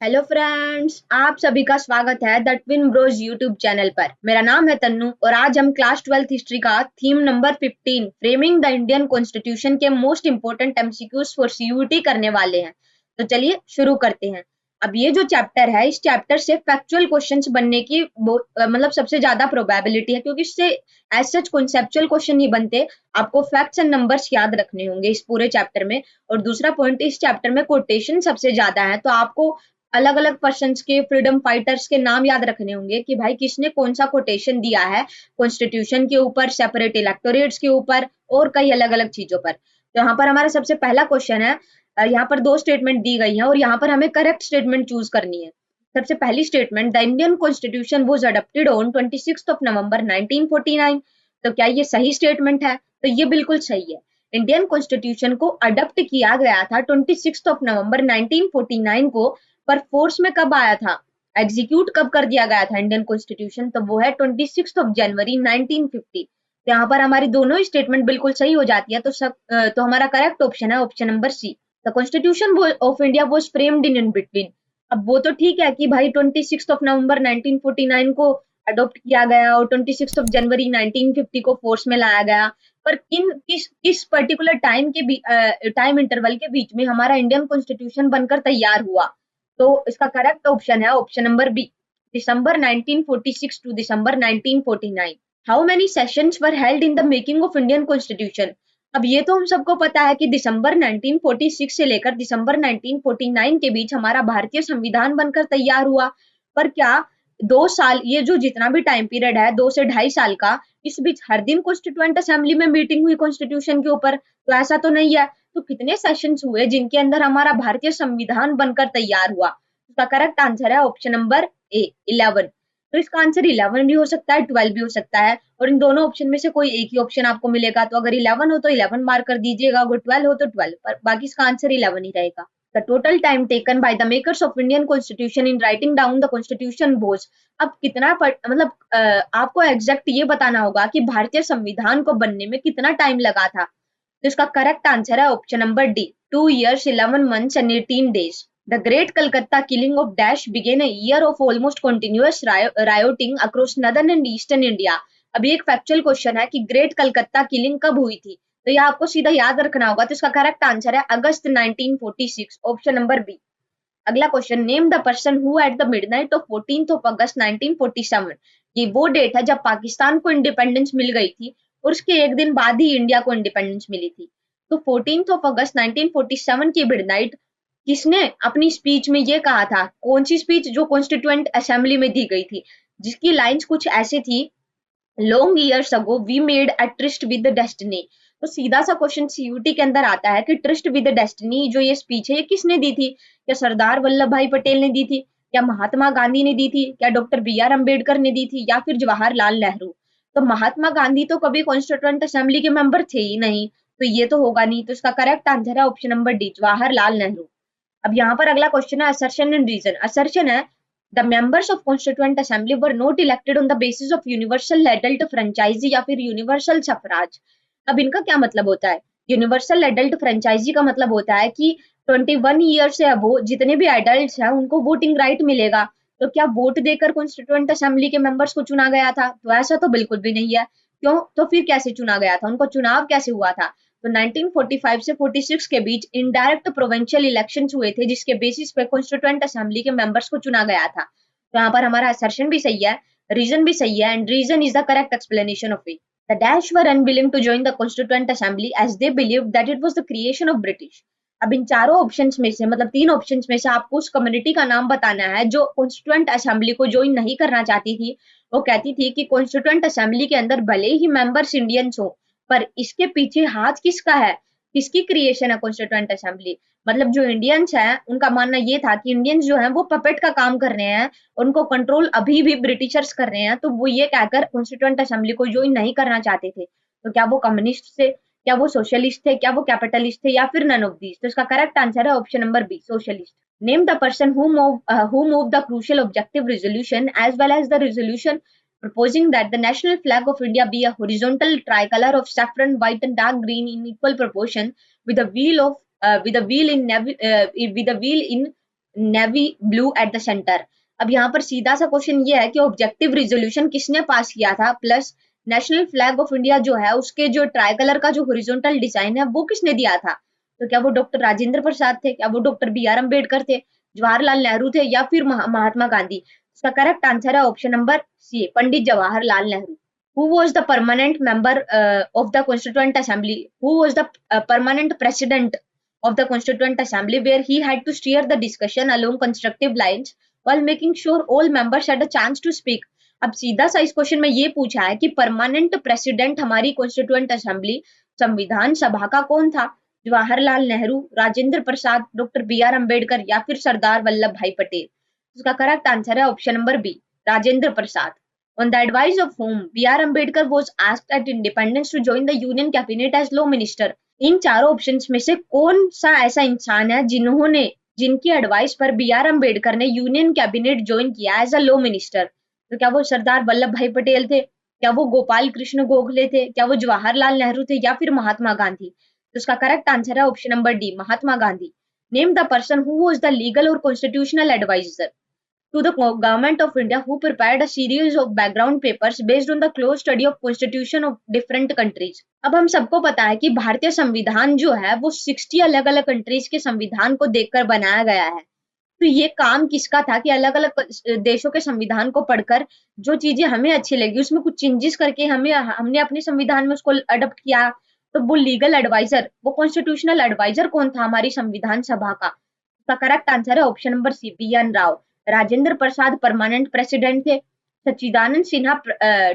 Hello friends, आप सभी का स्वागत है the twin bros YouTube channel पर। मेरा नाम है तन्नू और आज हम क्लास 12th हिस्ट्री का theme number 15 framing the Indian constitution के most important MCQs for CUET करने वाले हैं। तो चलिए शुरू करते हैं। अब ये जो चैप्टर है, इस चैप्टर से फैक्चुअल क्वेश्चंस बनने की मतलब सबसे ज्यादा प्रोबेबिलिटी है, क्योंकि इससे एज सच कॉन्सेप्चुअल क्वेश्चन नहीं बनते। आपको फैक्ट्स एंड नंबर्स याद रखने होंगे इस पूरे चैप्टर में। और दूसरा पॉइंट, इस चैप्टर में कोटेशन सबसे ज्यादा है, तो आपको अलग अलग पर्सन्स के, फ्रीडम फाइटर्स के नाम याद रखने होंगे कि भाई किसने कौन सा कोटेशन दिया है कॉन्स्टिट्यूशन के ऊपर, सेपरेट इलेक्टोरेट्स के ऊपर और कई अलग अलग चीजों पर। तो यहाँ पर हमारा सबसे पहला क्वेश्चन है। यहाँ पर दो स्टेटमेंट दी गई है और यहाँ पर हमें करेक्ट स्टेटमेंट चूज करनी है। सबसे पहली statement, the Indian constitution was adopted on 26 नवंबर 1949। तो क्या ये सही स्टेटमेंट है? तो ये बिल्कुल सही है। इंडियन कॉन्स्टिट्यूशन को अडॉप्ट किया गया था 26 नवंबर 1949 को, पर फोर्स में कब आया था, एग्जीक्यूट कब कर दिया गया था इंडियन कॉन्स्टिट्यूशन, तो वो है 26 जनवरी 1950। तो यहाँ पर हमारी दोनों स्टेटमेंट बिल्कुल सही हो जाती है। तो हमारा करेक्ट ऑप्शन है option number C. The constitution of India was framed in between. अब वो तो ठीक है कि भाई 26 नवंबर 1949 को अडॉप्ट किया गया और 26 जनवरी 1950 को फोर्स में लाया गया, पर किस पर्टिकुलर टाइम इंटरवल के बीच में हमारा इंडियन कॉन्स्टिट्यूशन बनकर तैयार हुआ। तो इसका करेक्ट ऑप्शन है option number B, December 1946 to December 1949। How many sessions were held in the making of Indian constitution. अब ये तो हम सबको पता है कि दिसंबर 1946 से लेकर दिसंबर 1949 के बीच हमारा भारतीय संविधान बनकर तैयार हुआ। पर क्या 2 साल, ये जो जितना भी टाइम पीरियड है 2 से ढाई साल का, इस बीच हर दिन कॉन्स्टिट्यूएंट असेंबली में मीटिंग हुई कॉन्स्टिट्यूशन के ऊपर? तो ऐसा तो नहीं है। तो कितने सेशंस हुए जिनके अंदर हमारा भारतीय संविधान बनकर तैयार हुआ? इसका करेक्ट आंसर है ऑप्शन नंबर ए, 11। तो इसका आंसर 11 भी हो सकता है, 12 भी हो सकता है, और इन दोनों ऑप्शन में से कोई एक ही ऑप्शन आपको मिलेगा। तो अगर 11 हो तो 11 मार्क कर दीजिएगा, अगर 12 हो तो 12, पर बाकी इसका आंसर 11 ही रहेगा। The total time taken by the makers of Indian Constitution in writing down the Constitution was। अब मतलब आपको एग्जैक्ट ये बताना होगा कि भारतीय संविधान को बनने में कितना टाइम लगा था। तो इसका करेक्ट आंसर है option number D, 2 years 11 months and 18 days। The Great Calcutta killing of Dash began a year of almost continuous rioting across northern and eastern India। अभी एक फैक्चुअल क्वेश्चन है कि ग्रेट कलकत्ता किलिंग कब हुई थी, तो ये आपको सीधा याद रखना होगा। तो इसका करेक्ट आंसर है अगस्त 1946, ऑप्शन नंबर बी। अगला question, name the person who at the midnight of 14 अगस्त 1947। ये वो डेट है जब पाकिस्तान को इंडिपेंडेंस मिल गई थी और उसके एक दिन बाद ही इंडिया को इंडिपेंडेंस मिली थी। तो 14 अगस्त 1947 की मिडनाइट किसने अपनी स्पीच में ये कहा था? कौन सी स्पीच? जो कॉन्स्टिट्यूएंट असेंबली में दी गई थी, जिसकी लाइंस कुछ ऐसी थी, long years ago we made a tryst with destiny. तो सीधा सा क्वेश्चन सीयूटी के अंदर आता है कि ट्रिस्ट विद डेस्टिनी जो ये स्पीच है, ये किसने दी थी? क्या सरदार वल्लभ भाई पटेल ने दी थी, क्या महात्मा गांधी ने दी थी, क्या डॉक्टर बी आर अम्बेडकर ने दी थी, या फिर जवाहरलाल नेहरू? तो महात्मा गांधी तो कभी कॉन्स्टिट्यूएंट असेंबली के मेंबर थे ही नहीं, तो ये तो होगा नहीं। तो इसका करेक्ट आंसर है option number D, Jawaharlal Nehru. अब यहाँ पर अगला क्वेश्चन है असर्शन एंड रीजन। असर्शन है, the members of constituent assembly were not elected on the basis of universal adult franchise या फिर यूनिवर्सल सफराज। अब इनका क्या मतलब होता है? यूनिवर्सल एडल्ट फ्रेंचाइजी का मतलब होता है कि 21 ईयर से अबो जितने भी एडल्ट हैं उनको वोटिंग राइट मिलेगा। तो क्या वोट देकर कॉन्स्टिट्यूएंट असेंबली के मेंबर्स को चुना गया था? तो ऐसा तो बिल्कुल भी नहीं है। क्यों? तो फिर कैसे चुना गया था, उनको चुनाव कैसे हुआ था? तो 1945 से 46 के बीच इनडायरेक्ट प्रोविंशियल इलेक्शंस हुए थे, जिसके बेसिस पे कॉन्स्टिट्यूएंट असेंबली के मेंबर्स को चुना गया था। तो यहाँ पर हमारा असर्शन भी सही है, रीजन भी सही है, and reason is the correct explanation of it. The Dash were unwilling to join the Constituent Assembly as they believed that it was the creation of British। अब इन चारों ऑप्शंस में से, मतलब तीन ऑप्शंस में से आपको उस कम्युनिटी का नाम बताना है जो कॉन्स्टिट्यूएंट असेंबली को ज्वाइन नहीं करना चाहती थी। वो कहती थी कि कॉन्स्टिट्यूएंट असेंबली के अंदर भले ही मेंबर्स इंडियंस हो, पर इसके पीछे हाथ किसका है, किसकी क्रिएशन है कॉन्स्टिट्यूएंट असेंबली? मतलब जो इंडियंस हैं उनका मानना ये था कि इंडियंस जो हैं वो पपेट का काम कर रहे हैं, उनको कंट्रोल अभी भी ब्रिटिशर्स कर रहे हैं। तो वो ये कहकर कॉन्स्टिट्यूएंट असेंबली को ज्वाइन नहीं करना चाहते थे। तो क्या वो कम्युनिस्ट थे, क्या वो सोशलिस्ट थे, क्या वो कैपिटलिस्ट थे, या फिर नन ऑफ दीज? तो इसका करेक्ट आंसर है option number B, socialist. Name the person who move the crucial objective resolution as well as the resolution proposing that the national flag of India be a horizontal tricolor of saffron, white, and dark green in equal proportion, with a wheel in navy blue at the centre. अब यहाँ पर सीधा सा question ये है कि objective resolution किसने पास किया था, plus national flag of India जो है उसके जो ट्राई कलर का जो हॉरिजॉन्टल डिजाइन है वो किसने दिया था। तो क्या वो डॉक्टर राजेंद्र प्रसाद थे, क्या वो डॉक्टर बी आर अम्बेडकर थे, जवाहरलाल नेहरू थे, या फिर महात्मा गांधी। इसका करेक्ट आंसर है option number C, Pandit Jawaharlal Nehru. Who was the permanent member of the Constituent Assembly? Who was the permanent president of the Constituent Assembly, where he had to steer the discussion along constructive lines while making sure all members had a chance to speak? अब सीधा सा इस question में ये पूछा है कि permanent president हमारी कॉन्स्टिट्यूएंट असेंबली संविधान सभा का कौन था। Jawaharlal Nehru, Rajendra Prasad, doctor B R Ambedkar, या फिर सरदार वल्लभ भाई पटेल। इसका करेक्ट आंसर है option number B, Rajendra Prasad. On the advice of whom B.R. Ambedkar was asked at independence to join the Union Cabinet as Law Minister? इन चारों ऑप्शंस में से कौन सा ऐसा इंसान है जिनकी एडवाइस पर बी आर अम्बेडकर ने यूनियन कैबिनेट ज्वाइन किया एज अ लॉ मिनिस्टर? तो क्या वो सरदार वल्लभ भाई पटेल थे, क्या वो गोपाल कृष्ण गोखले थे, क्या वो जवाहरलाल नेहरू थे, या फिर महात्मा गांधी? तो इसका करेक्ट आंसर है option number D, Mahatma Gandhi. Name the person who was the legal और constitutional adviser to the government of India who prepared a series of background papers based on the close study of constitution of different countries। अब हम सबको पता है कि भारतीय संविधान जो है वो 60 अलग अलग कंट्रीज के संविधान को देखकर बनाया गया है। तो ये काम किसका था कि अलग अलग देशों के संविधान को पढ़कर जो चीजें हमें अच्छी लगी उसमें कुछ चेंजेस करके हमने अपने संविधान में उसको अडॉप्ट किया। तो वो लीगल एडवाइजर, वो कॉन्स्टिट्यूशनल एडवाइजर कौन था हमारी संविधान सभा का? उसका करेक्ट आंसर है option number C, B N Rau. Rajendra Prasad permanent president थे, सच्चिदानंद सिन्हा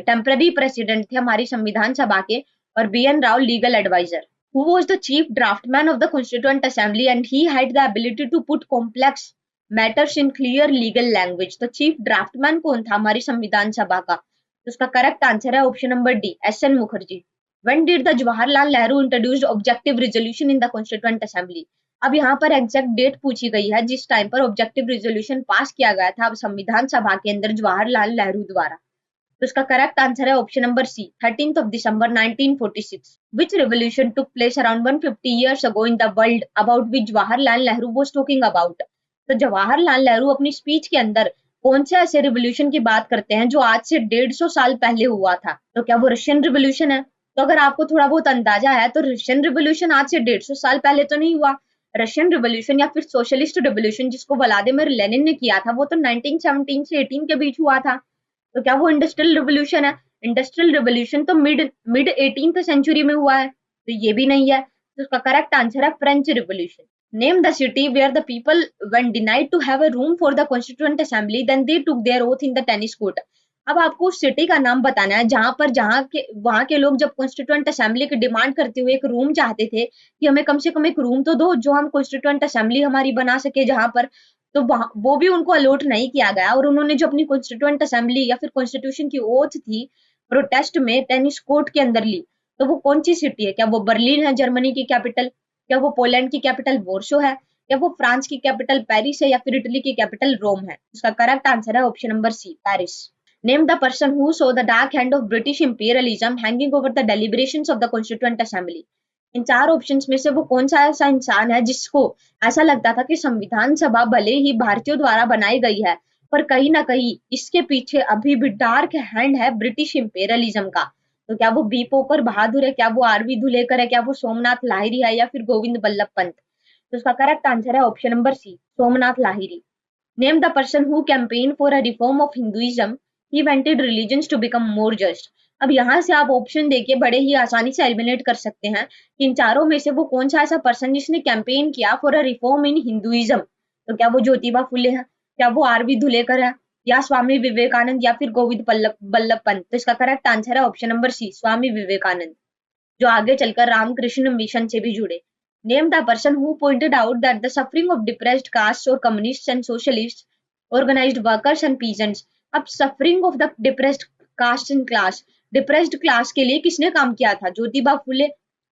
टेम्पररी प्रेसिडेंट थे हमारी संविधान सभा के, और B N Rau legal adviser. Who was the chief draftsman of the Constituent Assembly and he had the ability to put complex matters in clear legal language? तो chief draftsman कौन था हमारी संविधान सभा का? तो उसका करेक्ट आंसर है option number D, S N Mukherjee. When did the Jawaharlal Nehru introduced objective resolution in the Constituent Assembly? अब यहाँ पर एग्जैक्ट डेट पूछी गई है जिस टाइम पर ऑब्जेक्टिव रिजोल्यूशन पास किया गया था अब संविधान सभा के अंदर जवाहरलाल नेहरू द्वारा। तो इसका करेक्ट आंसर है option number C, 13th of December 1946। Which revolution took place around 150 years ago in the world about which Jawaharlal Nehru was talking about? तो जवाहरलाल नेहरू अपनी स्पीच के अंदर कौन से ऐसे रिवोल्यूशन की बात करते हैं जो आज से 150 साल पहले हुआ था? तो क्या वो रशियन रिवोल्यूशन है? तो अगर आपको थोड़ा बहुत अंदाजा है तो रशियन रिवोल्यूशन आज से 150 साल पहले तो नहीं हुआ। रशियन रिवोल्यूशन या फिर सोशलिस्ट रिवोल्यूशन जिसको व्लादिमीर लेनिन ने किया था वो तो 1917 से 18 के बीच हुआ था। तो क्या वो इंडस्ट्रियल रिवोल्यूशन है? इंडस्ट्रियल रिवोल्यूशन तो मिड 18th सेंचुरी में हुआ है, तो ये भी नहीं है। तो उसका करेक्ट आंसर है French revolution. Name the city where the people when denied to have a room for the constituent assembly then they took their oath in the tennis court. अब आपको उस सिटी का नाम बताना है वहां के लोग जब कॉन्स्टिट्यूएंट असेंबली की डिमांड करते हुए एक रूम चाहते थे कि हमें कम से कम एक रूम तो दो जो हम कॉन्स्टिट्यूएंट असेंबली हमारी बना सके जहां पर, तो वो भी उनको अलॉट नहीं किया गया और उन्होंने जो अपनी कॉन्स्टिट्यूएंट असेंबली या फिर कॉन्स्टिट्यूशन की ओथ थी प्रोटेस्ट में टेनिस कोर्ट के अंदर ली। तो वो कौन सी सिटी है? क्या वो बर्लिन है जर्मनी की कैपिटल, क्या वो पोलैंड की कैपिटल वॉर्सो है, या वो फ्रांस की कैपिटल पेरिस है, या फिर इटली की कैपिटल रोम है? इसका करेक्ट आंसर है option number C, Paris. Name the person who saw the dark hand of British imperialism hanging over the deliberations of the Constituent Assembly। इन चार options में से वो कौन सा ऐसा इंसान है जिसको ऐसा लगता था कि संविधान सभा भले ही भारतीयों द्वारा बनाई गई है पर कहीं ना कहीं इसके पीछे अभी भी डार्क हैंड है ब्रिटिश इंपेरियलिज्म का? तो क्या वो बी पोकर बहादुर है, क्या वो आर वी धुलेकर है, क्या वो सोमनाथ लाहिरी है, या फिर गोविंद बल्लभ पंत? तो उसका करेक्ट आंसर है option number C, Somnath Lahiri. Name the person who campaign for a reform of Hinduism he wanted religions to become more just। अब यहाँ से आप ऑप्शन देके बड़े ही आसानी से एलिमिनेट कर सकते हैं कि इन चारों में से वो कौन सा ऐसा पर्सन जिसने कैंपेन किया for a reform in Hinduism. तो क्या वो ज्योतिबा फुले है, क्या वो आर वी धुलेकर है, या स्वामी विवेकानंद, या फिर गोविंद बल्लभ पंत? तो इसका करेक्ट आंसर है option number C, Swami Vivekananda, जो आगे चलकर रामकृष्ण मिशन से भी जुड़े। Name the person who pointed out that the suffering of depressed caste और communist and socialist organised workers and peasants. अब suffering of the depressed caste and class, depressed class के लिए किसने काम किया था? Jyotiba Phule,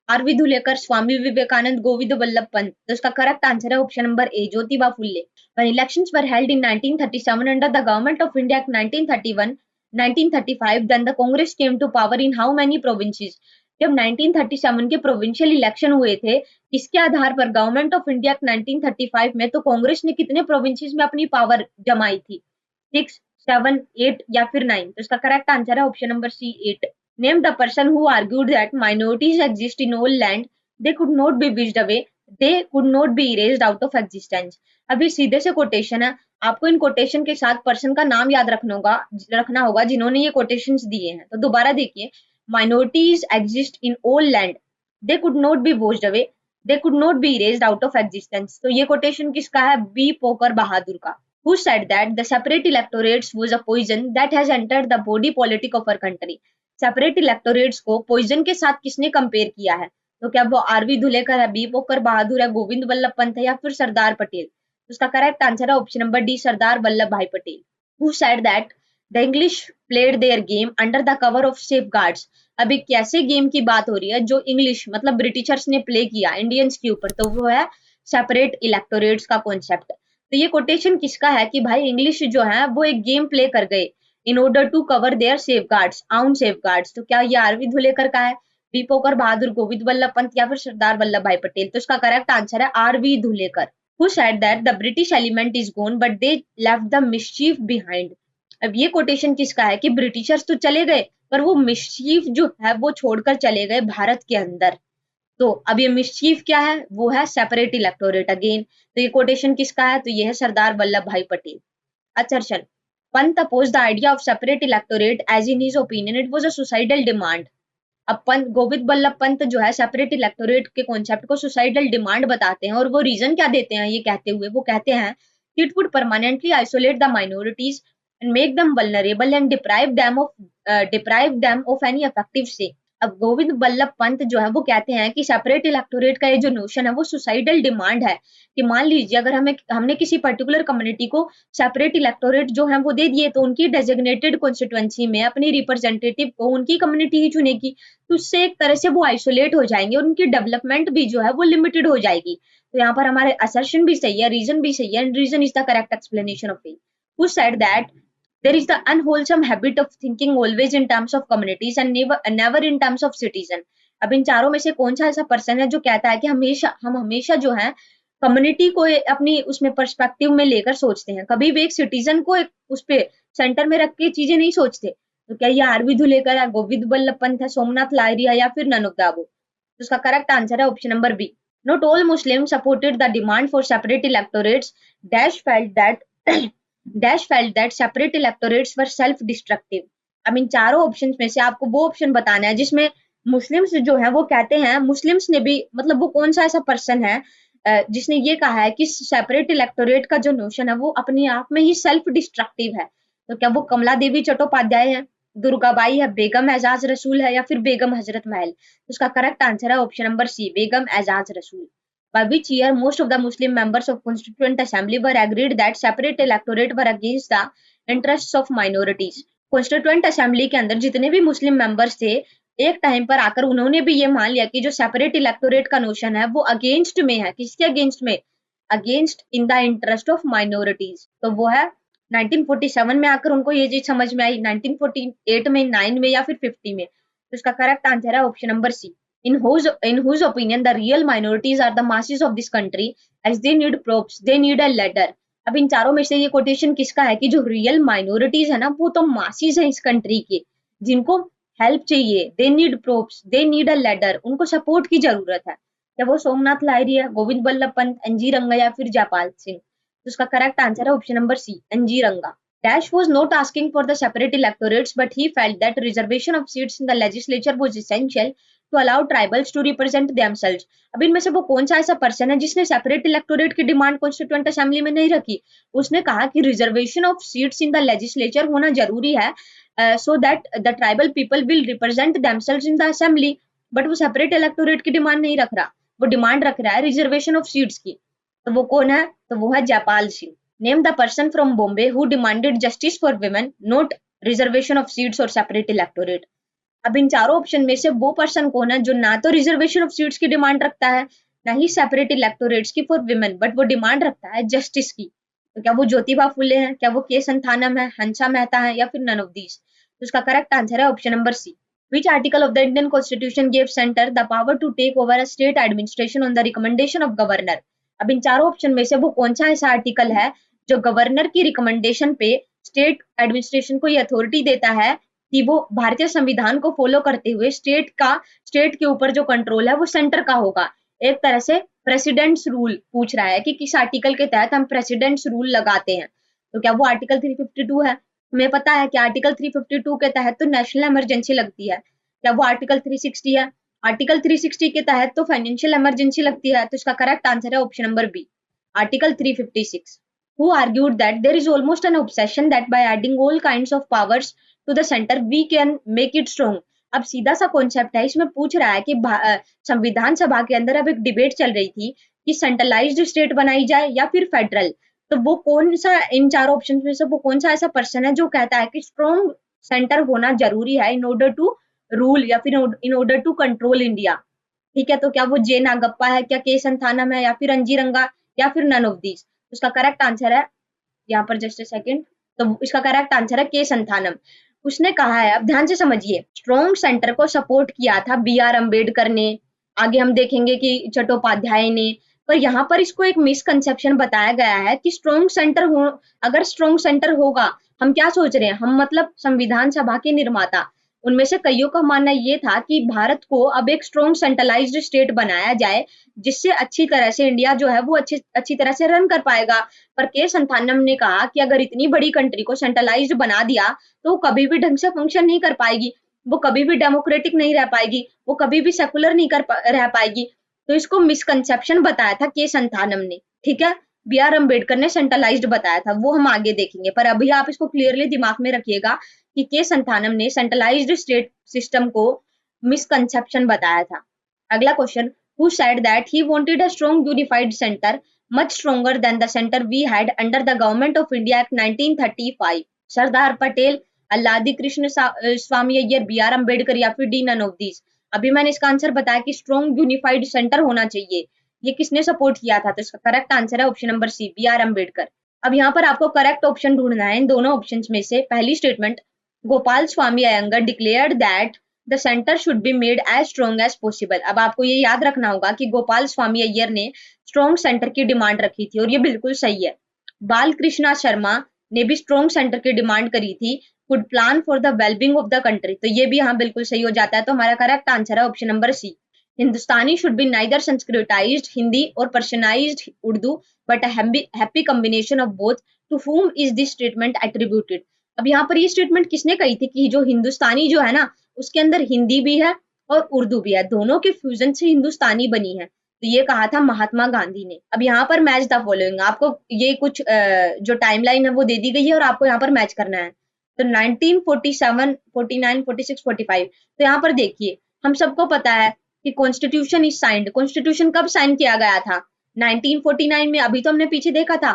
R V Dhulekar, Swami Vivekananda, Govind Ballabh Pant? तो इसका करेक्ट आंसर है option number A, Jyotiba Phule. When elections were held in 1937 under the Government of India Act 1931, 1935, then the Congress came to power in how many provinces? जब 1937 के प्रोविंशियल इलेक्शन हुए थे, इसके आधार पर गवर्नमेंट ऑफ इंडिया 1935 में, तो कांग्रेस ने कितने प्रोविंसेस में अपनी पावर जमाई थी? 6, 7, 8 या फिर 9? तो इसका करेक्ट आंसर है option number C, 8। Name the person who argued that minorities exist in all land, they could not be wished away, they could not be erased out of existence. अभी सीधे से कोटेशन है, आपको इन quotation के साथ person का नाम याद रखना होगा जिन्होंने ये कोटेशंस दिए हैं। तो दोबारा देखिए, minorities exist in all land, they could not be washed away, they could not be erased out of existence। तो ये कोटेशन किसका है? बी पोकर बहादुर का। Who said that the separate electorates was a poison that has entered the body politic of our country? Separate electorates को poison के साथ किसने compare किया है? तो क्या वो आरवी धुलेकर है, बी पोकर बहादुर है, गोविंद वल्लभ पंत है या फिर सरदार पटेल? तो उसका करेक्ट आंसर है option number D, Sardar Vallabhbhai Patel. Who said that the English played their game under the cover of safeguards? अभी कैसे गेम की बात हो रही है जो इंग्लिश मतलब ब्रिटिशर्स ने प्ले किया इंडियंस के ऊपर? तो वो है सेपरेट इलेक्टोरेट्स का कॉन्सेप्ट। तो ये कोटेशन किसका है कि भाई इंग्लिश जो है वो एक गेम प्ले कर गए in order to cover their safeguards, own safeguards. तो क्या ये आरवी धुलेकर का है, बी पोकर बहादुर, गोविंद वल्लभ पंत या फिर सरदार वल्लभ भाई पटेल? तो इसका करेक्ट आंसर है R V Dhulekar. Who said that the British element is gone but they left the mischief behind? अब ये कोटेशन किसका है कि ब्रिटिशर्स तो चले गए पर वो मिस्चीफ जो है वो छोड़कर चले गए भारत के अंदर। तो अब ये मिस्चीफ क्या है? वो है सेपरेट इलेक्टोरेट अगेन। तो ये कोटेशन किसका है? तो ये है सरदार वल्लभ भाई पटेल। अच्छा, Pant oppose the idea of separate electorate as in his opinion it was a suicidal demand. अब पंत गोविंद वल्लभ पंत जो है सेपरेट इलेक्टोरेट के कॉन्सेप्ट को सुसाइडल डिमांड बताते हैं, और वो रीजन क्या देते हैं ये कहते हुए? वो कहते हैं कि it would permanently isolate the minorities and make them vulnerable and deprive them of any effective say। अब गोविंद वल्लभ पंत जो है वो कहते हैं कि सेपरेट इलेक्टोरेट का ये जो नोशन है वो सुसाइडल डिमांड है कि मान लीजिए अगर हमने किसी पर्टिकुलर कम्युनिटी को सेपरेट इलेक्टोरेट जो है वो दे दिए, तो उनकी डेजिग्नेटेड कॉन्स्टिट्यूएंसी में अपनी रिप्रेजेंटेटिव को उनकी कम्युनिटी ही चुनेगी, तो उससे एक तरह से वो आइसोलेट हो जाएंगे और उनकी डेवलपमेंट भी जो है वो लिमिटेड हो जाएगी। तो यहाँ पर हमारे असर्शन भी सही है, रीजन भी सही है, and reason is the correct explanation of it. Who said that there is the unwholesome habit of thinking always in terms of communities and never in terms of citizen? अब इन चारों में से कौन सा ऐसा पर्सन है जो कहता है कि हम हमेशा जो है कम्युनिटी को अपनी उसमें पर्सपेक्टिव में लेकर सोचते हैं, कभी भी एक सिटीजन को उस पे सेंटर में रख के चीजें नहीं सोचते? तो क्या ये आरवी धुलेकर है, गोविंद वल्लभ पंत है, सोमनाथ लाहिरी है या फिर नन ऑफ द अबव? तो उसका करेक्ट आंसर है option number B. Not all Muslims supported the demand for separate electorates. Dash felt that separate electorates were self-destructive। अब इन चारों ऑप्शंस में से आपको वो ऑप्शन बताना है जिसमें मुस्लिम्स जो है वो कहते हैं, मुस्लिम्स ने भी मतलब वो कौन सा ऐसा पर्सन है जिसने ये कहा है कि सेपरेट इलेक्टोरेट का जो नोशन है वो अपने आप में ही सेल्फ डिस्ट्रक्टिव है? तो क्या वो कमला देवी चट्टोपाध्याय है, दुर्गाबाई है, बेगम एजाज रसूल है या फिर बेगम हजरत महल? तो उसका करेक्ट आंसर है ऑप्शन नंबर सी, बेगम एजाज रसूल। By which year most of the Muslim members of Constituent Assembly were agreed that separate electorate were against the interests of minorities? Constituent Assembly के अंदर जितने भी मुस्लिम मेंबर्स थे, एक टाइम पर आकर उन्होंने भी ये मान लिया कि जो सेपरेट इलेक्टोरेट का नोशन है वो अगेंस्ट में है। किसके अगेंस्ट में? Against in the interest of minorities. तो वो है 1947 में आकर उनको ये चीज समझ में आई, 1948 में, 9 में या फिर 50 में? तो इसका करेक्ट आंसर है option number C. In whose opinion the real minorities are the masses of this country, as they need props, they need a ladder। अब इन चारों में से ये कोटेशन किसका है कि जो रियल माइनॉरिटीज है ना वो तो मासीज है इस कंट्री के, जिनको हेल्प चाहिए, they need props, they need a ladder, उनको सपोर्ट की जरूरत है। क्या वो सोमनाथ लाहिरी है, गोविंद वल्लभ पंत, एनजी रंगा या फिर जयपाल सिंह? तो उसका करेक्ट आंसर है ऑप्शन नंबर सी, एनजी रंगा। Dash was not asking for the separate electorates, but he felt that reservation of seats in the legislature was essential to allow tribals to represent themselves। अब इनमें से वो कौन सा ऐसा person है जिसने सेपरेट इलेक्टोरेट की डिमांड कॉन्स्टिट्यूएंट असेंबली में नहीं रखी? उसने कहा कि reservation of seats in the legislature होना जरूरी है so that the tribal people will represent themselves in the assembly. But वो सेपरेट इलेक्टोरेट की डिमांड नहीं रख रहा, वो डिमांड रख रहा है रिजर्वेशन ऑफ सीट्स की। तो वो कौन है? तो वो है Jaipal Singh. Name the person from Bombay who demanded justice for women, not reservation of seats or separate electorate। अब इन चारों ऑप्शन में से वो पर्सन कौन है जो ना तो रिजर्वेशन ऑफ सीट्स की डिमांड रखता है, ना ही सेपरेट इलेक्टोरेट्स की फॉर विमेन, बट वो डिमांड रखता है जस्टिस की? तो क्या वो ज्योतिबा फुले हैं, क्या वो के संथानम है, हंसा मेहता है या फिर नन ऑफ दीज? तो उसका करेक्ट आंसर है option number C, Which article of the Indian Constitution gave center the power to take over a state administration on the recommendation of governor? अब इन चारों ऑप्शन में से वो कौन सा ऐसा आर्टिकल है जो गवर्नर की रिकमेंडेशन पे स्टेट एडमिनिस्ट्रेशन को ये अथॉरिटी देता है कि वो भारतीय संविधान को फॉलो करते हुए स्टेट के ऊपर जो कंट्रोल है वो सेंटर का होगा। एक तरह से प्रेसिडेंट्स रूल पूछ रहा है कि किस आर्टिकल के तहत हम प्रेसिडेंट्स रूल लगाते हैं। तो क्या वो आर्टिकल 352 है? हमें पता है कि आर्टिकल 352 के तहत तो नेशनल इमरजेंसी लगती है। क्या वो आर्टिकल 360 है? आर्टिकल 360 के तहत तो फाइनेंशियल इमरजेंसी लगती है। तो इसका करेक्ट आंसर है option number B, article 356। Who argued that there is almost an obsession that by adding all kinds of powers to the center we can make it strong? अब सीधा सा concept है, इसमें पूछ रहा है कि संविधान सभा के अंदर अब एक डिबेट चल रही थी कि सेंट्रलाइज्ड स्टेट बनाई जाए या फिर फेडरल। तो वो कौन सा इन चारों ऑप्शन में से वो कौन सा ऐसा पर्सन है जो कहता है कि स्ट्रॉन्ग सेंटर होना जरूरी है इन ऑर्डर टू रूल या फिर in order to control India? ठीक है, तो क्या वो जे नागप्पा है, क्या के संथानम है, या फिर अंजीरंगा, या फिर नन ऑफ दीज? उसका करेक्ट आंसर है यहाँ पर जस्ट सेकंड, तो इसका करेक्ट आंसर है के संथानम। उसने कहा है, अब ध्यान से समझिए, स्ट्रॉन्ग सेंटर को सपोर्ट किया था बी आर अम्बेडकर ने, आगे हम देखेंगे कि चट्टोपाध्याय ने। पर यहाँ पर इसको एक मिसकंसेप्शन बताया गया है कि स्ट्रॉन्ग सेंटर हो, अगर स्ट्रॉन्ग सेंटर होगा, हम क्या सोच रहे हैं, हम मतलब संविधान सभा के निर्माता, उनमें से कईयों का मानना ये था कि भारत को अब एक स्ट्रॉन्ग सेंट्रलाइज्ड स्टेट बनाया जाए जिससे अच्छी तरह से इंडिया जो है वो अच्छी तरह से रन कर पाएगा। पर के संथानम ने कहा कि अगर इतनी बड़ी कंट्री को सेंट्रलाइज्ड बना दिया तो वो कभी भी ढंग से फंक्शन नहीं कर पाएगी, वो कभी भी डेमोक्रेटिक नहीं रह पाएगी, वो कभी भी सेकुलर नहीं रह पाएगी। तो इसको मिसकंसेप्शन बताया था के संथानम ने। ठीक है, बी आर अम्बेडकर ने सेंट्रलाइज्ड बताया था, वो हम आगे देखेंगे। पर अभी आप इसको क्लियरली दिमाग में रखिएगा कि के संथानम ने सेंट्रलाइज्ड स्टेट सिस्टम को मिसकंसेप्शन बताया था। अगला question, who said that he wanted a strong unified centre much stronger than the centre we had under the government of India act 1935? Sardar Patel, Alladi Krishnaswami Ayyar, B R Ambedkar, या फिर D none of these? अभी मैंने इसका answer बताया कि strong unified centre होना चाहिए, ये किसने सपोर्ट किया था? तो इसका करेक्ट आंसर है option number C, B R Ambedkar. अब यहाँ पर आपको करेक्ट ऑप्शन ढूंढना है इन दोनों ऑप्शंस में से। पहली statement, Gopalaswami Ayyangar declared that the centre should be made as strong as possible. अब आपको ये याद रखना होगा कि गोपाल स्वामी अय्यर ने स्ट्रॉन्ग सेंटर की डिमांड रखी थी और ये बिल्कुल सही है। बाल कृष्णा शर्मा ने भी स्ट्रॉन्ग सेंटर की डिमांड करी थी, could plan for the wellbeing of the country. तो ये भी यहाँ बिल्कुल सही हो जाता है। तो हमारा करेक्ट आंसर है option number C, Hindustani should be neither sanskritised Hindi और persianised Urdu but a happy combination of both. To whom is this statement attributed? अब यहाँ पर ये स्टेटमेंट किसने कही थी कि जो हिंदुस्तानी जो है ना उसके अंदर हिंदी भी है और उर्दू भी है, दोनों के फ्यूजन से हिंदुस्तानी बनी है। तो ये कहा था महात्मा गांधी ने। अब यहाँ पर मैच द फॉलोइंग, आपको ये कुछ जो टाइमलाइन है वो दे दी गई है और आपको यहाँ पर मैच करना है। तो 1947, 49, 46, 45, तो यहाँ पर देखिए हम सबको पता है कि कॉन्स्टिट्यूशन इज साइंड। कॉन्स्टिट्यूशन कब साइन किया गया था? 1949 में। अभी तो हमने पीछे देखा था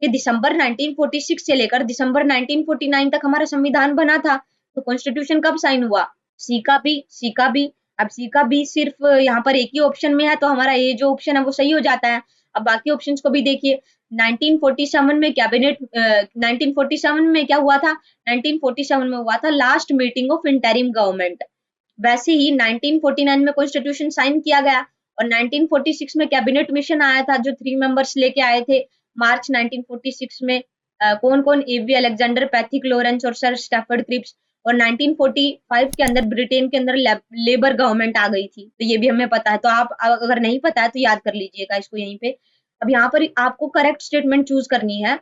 कि दिसंबर 1946 से लेकर दिसंबर 1949 तक हमारा संविधान बना था। तो कॉन्स्टिट्यूशन कब साइन हुआ? सी का बी। अब सी का बी सिर्फ यहाँ पर एक ही ऑप्शन में है, तो हमारा ये जो ऑप्शन है वो सही हो जाता है। अब बाकी ऑप्शंस को भी देखिए। 1947 में कैबिनेट 1947 में क्या हुआ था? 1947 में हुआ था last meeting of interim government. वैसे ही 1949 में कॉन्स्टिट्यूशन साइन किया गया और 1946 में कैबिनेट मिशन आया था जो 3 मेंबर्स लेके आए थे मार्च 1946 में। कौन कौन? एवी अलेक्जेंडर, पैथिक लॉरेंस और सर स्टैफर्ड क्रिप्स। और 1945 के अंदर ब्रिटेन के अंदर लेबर गवर्नमेंट आ गई थी। तो ये भी हमें पता है। तो आप अगर नहीं पता है तो याद कर लीजिएगा इसको यहीं पे। अब यहाँ पर आपको करेक्ट स्टेटमेंट चूज करनी है,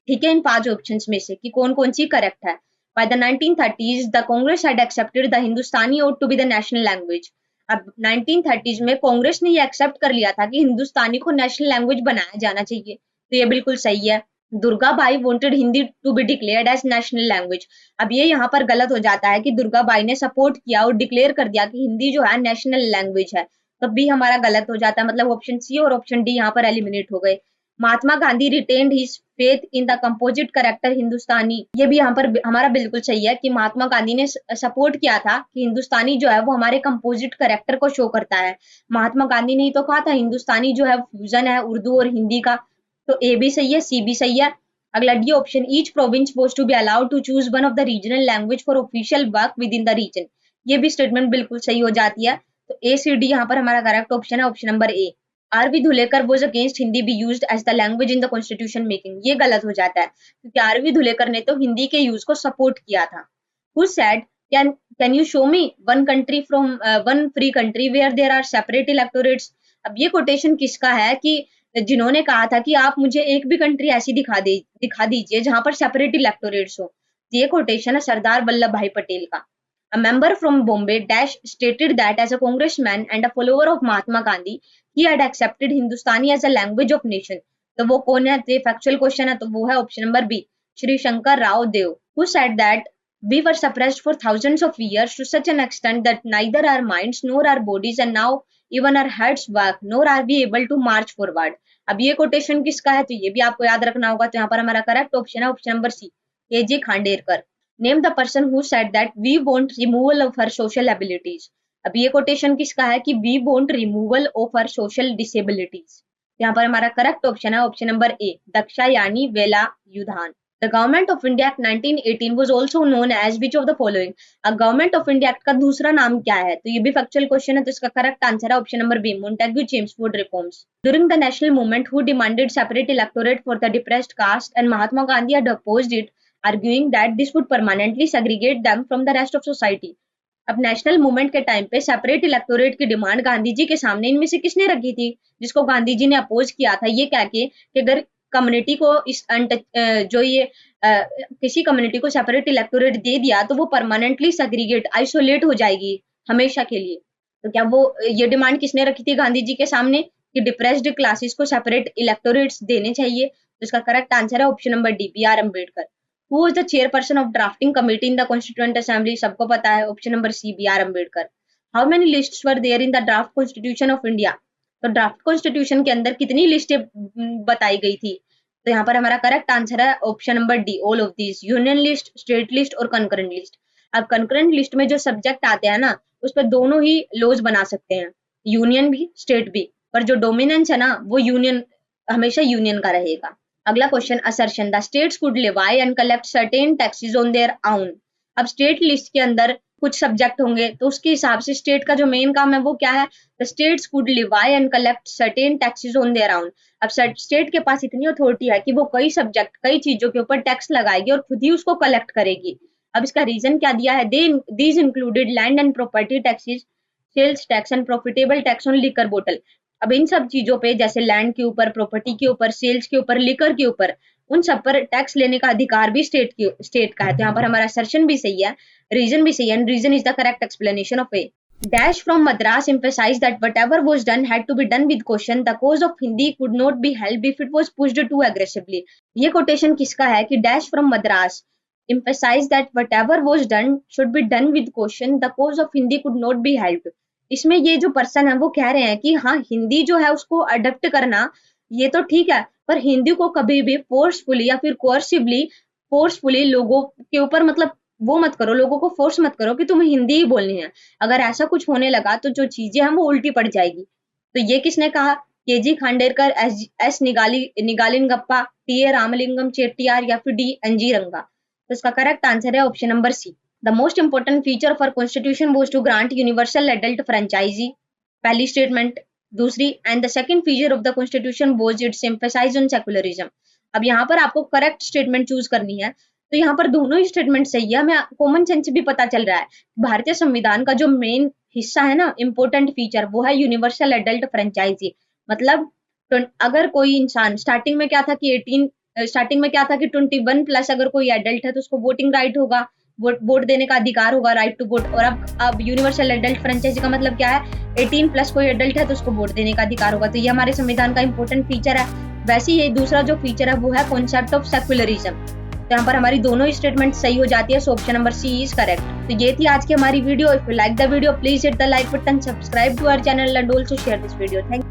ठीक है, इन 5 ऑप्शंस में से कि कौन कौन सी करेक्ट है। By the 1930s, the Congress had accepted the Hindustani ought to be the national language. अब 1930s में कांग्रेस ने ये एक्सेप्ट कर लिया था कि हिंदुस्तानी को नेशनल लैंग्वेज बनाया जाना चाहिए। तो ये बिल्कुल सही है। Durga Bai wanted Hindi to be declared as national language. अब ये यहाँ पर गलत हो जाता है कि दुर्गा बाई ने सपोर्ट किया और डिक्लेयर कर दिया कि हिंदी जो है नेशनल लैंग्वेज है। तो बी हमारा गलत हो जाता है, मतलब ऑप्शन सी और ऑप्शन डी यहाँ पर एलिमिनेट हो गए। Mahatma Gandhi retained his faith in the composite character Hindustani, ये भी यहाँ पर हमारा बिल्कुल सही है कि महात्मा गांधी ने सपोर्ट किया था कि हिंदुस्तानी जो है वो हमारे कंपोजिट करेक्टर को शो करता है। महात्मा गांधी ने ही तो कहा था हिंदुस्तानी जो है फ्यूजन है उर्दू और हिंदी का। तो ए भी सही है, सी भी सही है। अगला D option, each province was to be allowed to choose one of the regional language for official work within the region. ये भी स्टेटमेंट बिल्कुल सही हो जाती है। तो ए सी डी यहाँ पर हमारा करेक्ट ऑप्शन है, option number A. R V. Dhulekar was against Hindi be used as the language in the constitution making, ये गलत हो जाता है क्योंकि आर.वी. धुलेकर ने तो हिंदी के यूज को सपोर्ट किया था। Who said can you show me one country from one free country where there are separate electorates. अब ये कोटेशन किसका है कि जिन्होंने कहा था कि आप मुझे एक भी कंट्री ऐसी दिखा दीजिए जहां पर सेपरेट इलेक्टोरेट्स हो। ये कोटेशन है सरदार वल्लभ भाई पटेल का। A member from Bombay dash stated that as a congressman and a follower of Mahatma Gandhi, he had accepted Hindustani as a language of nation. तो वो कौन है? तो ये फैक्चुअल क्वेश्चन है, तो वो है option number B, Shri Shankar Rao Deo, who said that we were suppressed for thousands of years to such an extent that neither our minds nor our bodies and now even our heads work nor are we able to march forward. अब ये quotation किसका है? तो ये भी आपको याद रखना होगा। तो यहाँ पर हमारा करेक्ट ऑप्शन है option number C, K G. Khandekar. Name the person who said that we want removal of her social abilities. अब ये कोटेशन किसका है कि we want removal of her social disabilities. यहाँ पर हमारा करेक्ट ऑप्शन है option number A, Dakshayani Velayudhan. The Government of India Act 1918 was also known as which of the following? अब गवर्नमेंट ऑफ इंडिया एक्ट का दूसरा नाम क्या है? तो ये भी फैक्चुअल क्वेश्चन है, तो इसका करेक्ट आंसर है option number B, Montagu Chelmsford reforms. During the national movement, who demanded separate electorate for the depressed caste and Mahatma Gandhi had opposed it, arguing that this would permanently segregate them from the rest of society. अब national movement के time पे separate electorate की demand Gandhi ji के सामने इनमें से किसने रखी थी? जिसको गांधी जी ने अपोज किया था, ये कह के कि अगर कम्युनिटी को इस किसी कम्युनिटी को सेपरेट इलेक्टोरेट दे दिया तो वो परमानेंटली सेग्रीगेट आइसोलेट हो जाएगी हमेशा के लिए। तो क्या वो ये डिमांड किसने रखी थी गांधी जी के सामने कि डिप्रेस्ड क्लासेस को सेपरेट इलेक्टोरेट्स देने चाहिए? तो इसका करेक्ट आंसर है option number D, B R Ambedkar. Who was the chairperson of drafting committee in the Constituent Assembly? सबको पता है, option number C, B R Ambedkar. How many lists were there in the draft Constitution of India? तो draft constitution के अंदर कितनी लिस्टें बताई गई थी? तो यहाँ पर हमारा करेक्ट आंसर है option number D, all of these, union list, state list और कंकरेंट लिस्ट। अब कंकरेंट लिस्ट में जो सब्जेक्ट आते हैं ना, उस पर दोनों ही लॉज बना सकते हैं, यूनियन भी स्टेट भी, पर जो डोमिनेंस है ना वो यूनियन, हमेशा यूनियन का रहेगा। अगला question, assertion, the states could लेवाई and collect certain taxes on their own. अब स्टेट लिस्ट के अंदर कुछ सब्जेक्ट होंगे तो उसके हिसाब से स्टेट का जो मेन काम है वो क्या है? The states could लेवाई and collect certain taxes on their own. अब स्टेट के पास इतनी अथॉरिटी है कि वो कई सब्जेक्ट, कई चीजों के ऊपर टैक्स लगाएगी और खुद ही उसको कलेक्ट करेगी। अब इसका रीजन क्या दिया है? These included land and property taxes, sales tax and profitable tax on liquor बोतल। अब इन सब चीजों पे, जैसे लैंड के ऊपर, प्रॉपर्टी के ऊपर, सेल्स के ऊपर, लिकर के ऊपर, उन सब पर टैक्स लेने का अधिकार भी स्टेट का है। तो यहाँ पर हमारा असर्शन भी सही है, रीजन भी सही है, and reason is the correct explanation of A. Dash from Madras emphasized that whatever was done had to be done with caution. The cause of Hindi could not be helped if it was pushed too aggressively. ये quotation किसका है कि Dash from Madras emphasized that whatever was done should be done with caution. The cause of Hindi could not be helped. इसमें ये जो person है वो कह रहे हैं कि हाँ, हिंदी जो है उसको अडॉप्ट करना ये तो ठीक है, पर हिंदी को कभी भी फोर्सफुली या फिर फोर्सफुली लोगों के ऊपर, मतलब वो मत करो, लोगों को फोर्स मत करो कि तुम्हें हिंदी ही बोलनी है। अगर ऐसा कुछ होने लगा तो जो चीजें हैं वो उल्टी पड़ जाएगी। तो ये किसने कहा? के.जी. खांडेकर, एस निगालिंगप्पा, टी.ए. रामलिंगम चेट्टियार या फिर डी एन.जी. रंगा। तो इसका करेक्ट आंसर है option number C. The most important feature of our constitution was to grant universal adult franchise, पहली स्टेटमेंट। दूसरी, and the second feature of the constitution was its emphasise on secularism. अब यहाँ पर आपको correct statement choose करनी है, तो यहाँ पर दोनों ही स्टेटमेंट सही है। हमें कॉमन सेंस से भी पता चल रहा है भारतीय संविधान का जो मेन हिस्सा है ना, इंपॉर्टेंट फीचर, वो है यूनिवर्सल एडल्ट फ्रेंचाइजी। मतलब अगर कोई इंसान स्टार्टिंग में क्या था कि 21 प्लस अगर कोई एडल्ट है तो उसको वोटिंग राइट होगा, वोट देने का अधिकार होगा, राइट टू वोट। और अब यूनिवर्सल एडल्ट फ्रेंचाइजी का मतलब क्या है? 18 प्लस कोई एडल्ट है तो उसको वोट देने का अधिकार होगा। तो ये हमारे संविधान का इंपॉर्टेंट फीचर है। वैसे ही दूसरा जो फीचर है वो है कॉन्सेप्ट ऑफ सेकुलरिज्म। तो यहाँ पर हमारी दोनों ही स्टेटमेंट सही हो जाती है, so option number C is correct. तो ये थी आज की हमारी video. If you like the video please hit the like button, subscribe to our channel and also share this video. Thank you.